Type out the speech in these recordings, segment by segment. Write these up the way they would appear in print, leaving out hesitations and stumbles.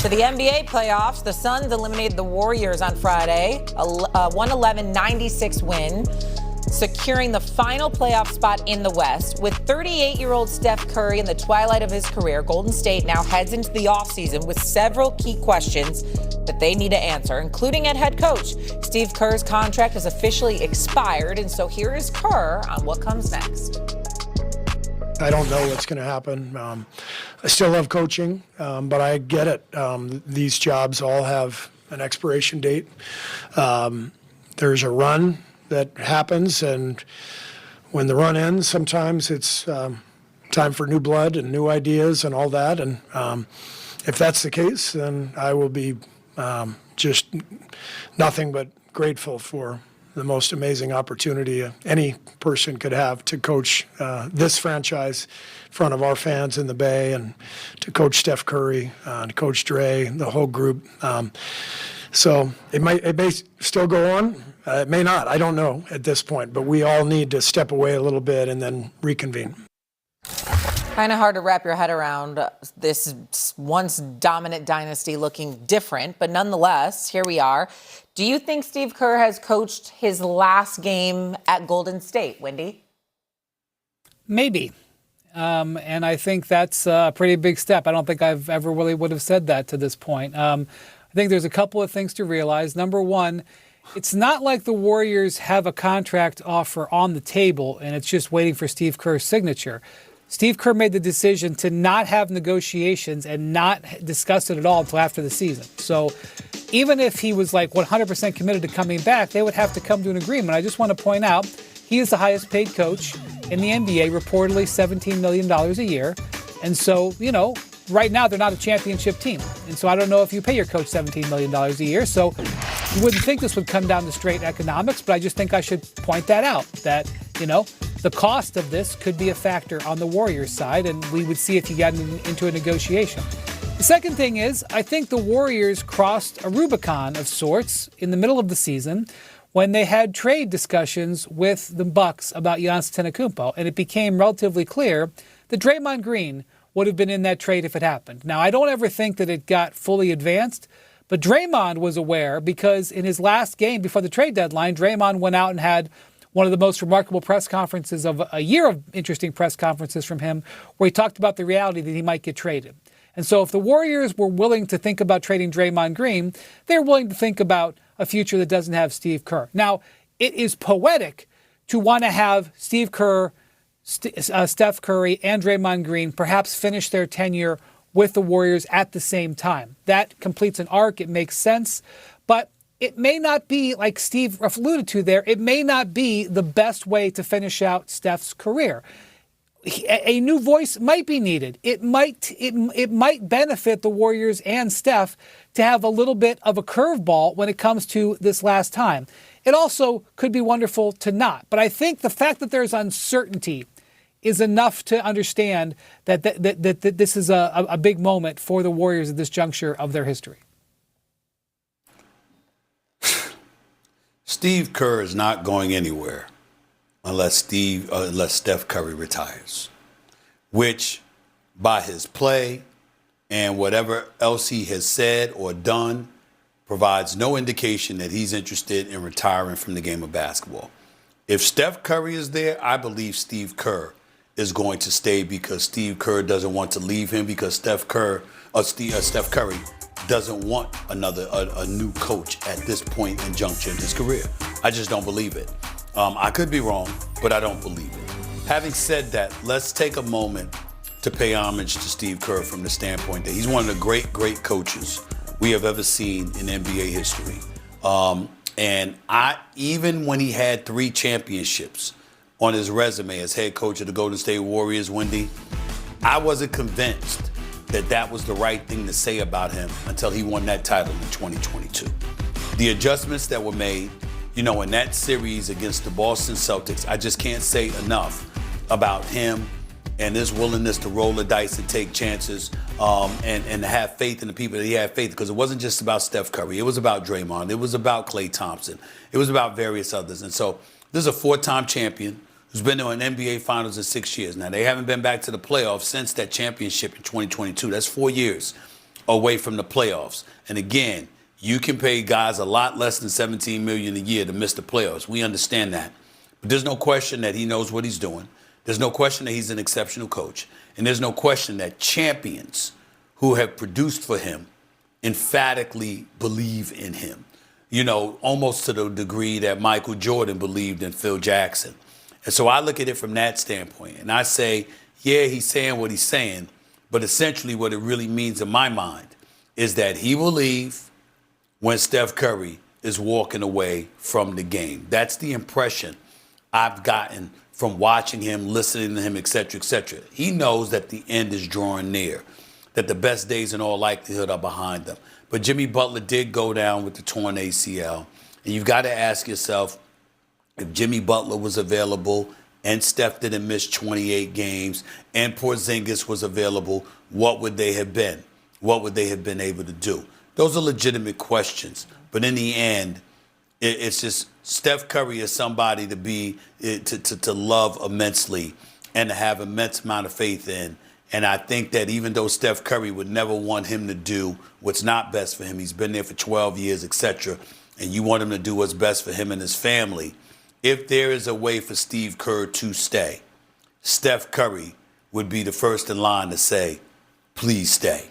To the NBA playoffs, the Suns eliminated the Warriors on Friday, a 111-96 win, securing the final playoff spot in the West. With 38-year-old Steph Curry in the twilight of his career, Golden State now heads into the offseason with several key questions that they need to answer, including at head coach. Steve Kerr's contract has officially expired, and so here is Kerr on what comes next. I don't know what's going to happen. I still love coaching, but I get it. These jobs all have an expiration date. There's a run that happens, and when the run ends, sometimes it's time for new blood and new ideas and all that. And if that's the case, then I will be just nothing but grateful for the most amazing opportunity any person could have to coach this franchise in front of our fans in the Bay, and to coach Steph Curry, to coach Dre, the whole group. So it may still go on. It may not. I don't know at this point, but we all need to step away a little bit and then reconvene. Kind of hard to wrap your head around this once dominant dynasty looking different, but nonetheless, here we are. Do you think Steve Kerr has coached his last game at Golden State, Wendy? Maybe. And I think that's a pretty big step. I don't think I've ever really would have said that to this point. I think there's a couple of things to realize. Number one, it's not like the Warriors have a contract offer on the table and it's just waiting for Steve Kerr's signature. Steve Kerr made the decision to not have negotiations and not discuss it at all until after the season. So even if he was like 100% committed to coming back, they would have to come to an agreement. I just want to point out, he is the highest paid coach in the NBA, reportedly $17 million a year. And so, right now they're not a championship team. And so I don't know if you pay your coach $17 million a year. So you wouldn't think this would come down to straight economics, but I just think I should point that out, that, the cost of this could be a factor on the Warriors side, and we would see if you got into a negotiation. The second thing is, I think the Warriors crossed a Rubicon of sorts in the middle of the season when they had trade discussions with the Bucks about Giannis Antetokounmpo, and it became relatively clear that Draymond Green would have been in that trade if it happened. Now, I don't ever think that it got fully advanced, but Draymond was aware because in his last game before the trade deadline, Draymond went out and had one of the most remarkable press conferences of a year of interesting press conferences from him, where he talked about the reality that he might get traded. And so if the Warriors were willing to think about trading Draymond Green, they're willing to think about a future that doesn't have Steve Kerr. Now, it is poetic to want to have Steve Kerr, Steph Curry, and Draymond Green perhaps finish their tenure with the Warriors at the same time. That completes an arc. It makes sense. But it may not be, like Steve alluded to there, it may not be the best way to finish out Steph's career. A new voice might be needed. It might benefit the Warriors and Steph to have a little bit of a curveball when it comes to this last time. It also could be wonderful to not. But I think the fact that there's uncertainty is enough to understand that this is a big moment for the Warriors at this juncture of their history. Steve Kerr is not going anywhere unless Steph Curry retires, which by his play and whatever else he has said or done provides no indication that he's interested in retiring from the game of basketball. If Steph Curry is there, I believe Steve Kerr is going to stay because Steve Kerr doesn't want to leave him, because Steph Curry doesn't want a new coach at this point in juncture in his career. I just don't believe it. I could be wrong, but I don't believe it. Having said that, let's take a moment to pay homage to Steve Kerr from the standpoint that he's one of the great coaches we have ever seen in NBA history. And even when he had 3 championships on his resume as head coach of the Golden State Warriors, Wendy, I wasn't convinced that was the right thing to say about him until he won that title in 2022. The adjustments that were made, in that series against the Boston Celtics, I just can't say enough about him and his willingness to roll the dice and take chances and to have faith in the people that he had faith, because it wasn't just about Steph Curry. It was about Draymond. It was about Klay Thompson. It was about various others. And so this is a 4-time champion who's been to an NBA Finals in 6 years. Now, they haven't been back to the playoffs since that championship in 2022. That's 4 years. away from the playoffs. And again, you can pay guys a lot less than $17 million a year to miss the playoffs. We understand that. But there's no question that he knows what he's doing. There's no question that he's an exceptional coach. And there's no question that champions who have produced for him emphatically believe in him. You know, almost to the degree that Michael Jordan believed in Phil Jackson. And so I look at it from that standpoint. And I say, yeah, he's saying what he's saying. But essentially what it really means in my mind is that he will leave when Steph Curry is walking away from the game. That's the impression I've gotten from watching him, listening to him, et cetera, et cetera. He knows that the end is drawing near, that the best days in all likelihood are behind them. But Jimmy Butler did go down with the torn ACL. And you've got to ask yourself, if Jimmy Butler was available and Steph didn't miss 28 games and Porzingis was available, what would they have been? What would they have been able to do? Those are legitimate questions. But in the end, it's just Steph Curry is somebody to love immensely and to have immense amount of faith in. And I think that even though Steph Curry would never want him to do what's not best for him, he's been there for 12 years, etc., and you want him to do what's best for him and his family, if there is a way for Steve Kerr to stay, Steph Curry would be the first in line to say, please stay.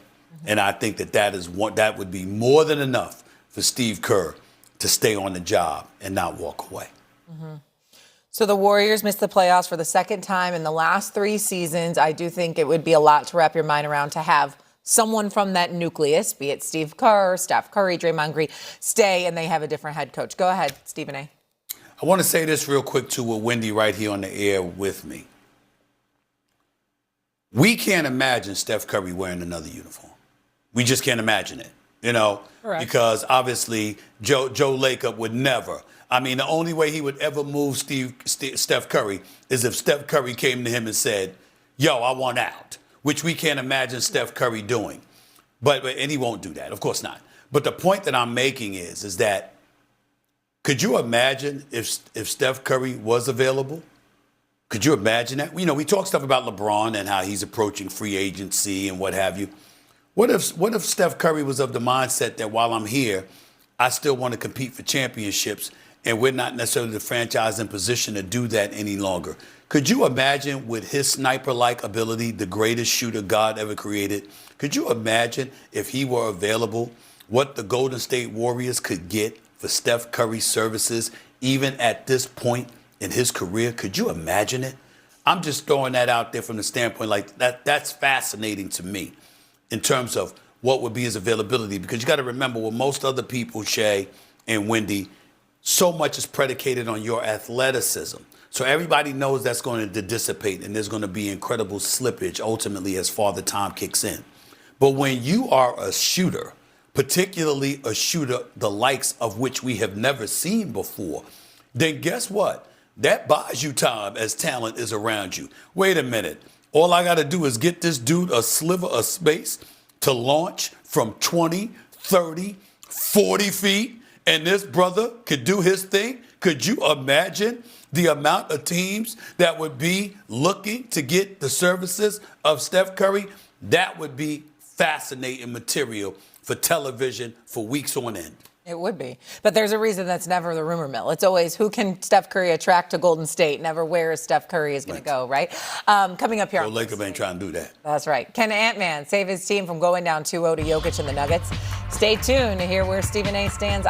And I think that would be more than enough for Steve Kerr to stay on the job and not walk away. Mm-hmm. So the Warriors missed the playoffs for the second time in the last 3 seasons. I do think it would be a lot to wrap your mind around to have someone from that nucleus, be it Steve Kerr, Steph Curry, Draymond Green, stay and they have a different head coach. Go ahead, Stephen A. I want to say this real quick, too, with Wendy right here on the air with me. We can't imagine Steph Curry wearing another uniform. We just can't imagine it, you know, Correct. Because obviously Joe Lacob would never. I mean, the only way he would ever move Steph Curry is if Steph Curry came to him and said, yo, I want out, which we can't imagine Steph Curry doing. And he won't do that, of course not. But the point that I'm making is that could you imagine if Steph Curry was available? Could you imagine that? You know, we talk stuff about LeBron and how he's approaching free agency and what have you. What if Steph Curry was of the mindset that while I'm here, I still want to compete for championships and we're not necessarily the franchise in position to do that any longer? Could you imagine with his sniper-like ability, the greatest shooter God ever created, could you imagine if he were available, what the Golden State Warriors could get for Steph Curry's services, even at this point in his career? Could you imagine it? I'm just throwing that out there from the standpoint like that's fascinating to me in terms of what would be his availability, because you got to remember with most other people, Shay and Wendy, so much is predicated on your athleticism. So everybody knows that's going to dissipate and there's going to be incredible slippage ultimately as Father Time kicks in. But when you are a shooter, particularly a shooter the likes of which we have never seen before, then guess what? That buys you time as talent is around you. Wait a minute. All I got to do is get this dude a sliver of space to launch from 20, 30, 40 feet, and this brother could do his thing. Could you imagine the amount of teams that would be looking to get the services of Steph Curry? That would be fascinating material for television for weeks on end. It would be. But there's a reason that's never the rumor mill. It's always who can Steph Curry attract to Golden State, never where Steph Curry is going to go, right? Coming up here. Joe Lacob ain't trying to do that. That's right. Can Ant-Man save his team from going down 2-0 to Jokic and the Nuggets? Stay tuned to hear where Stephen A. stands.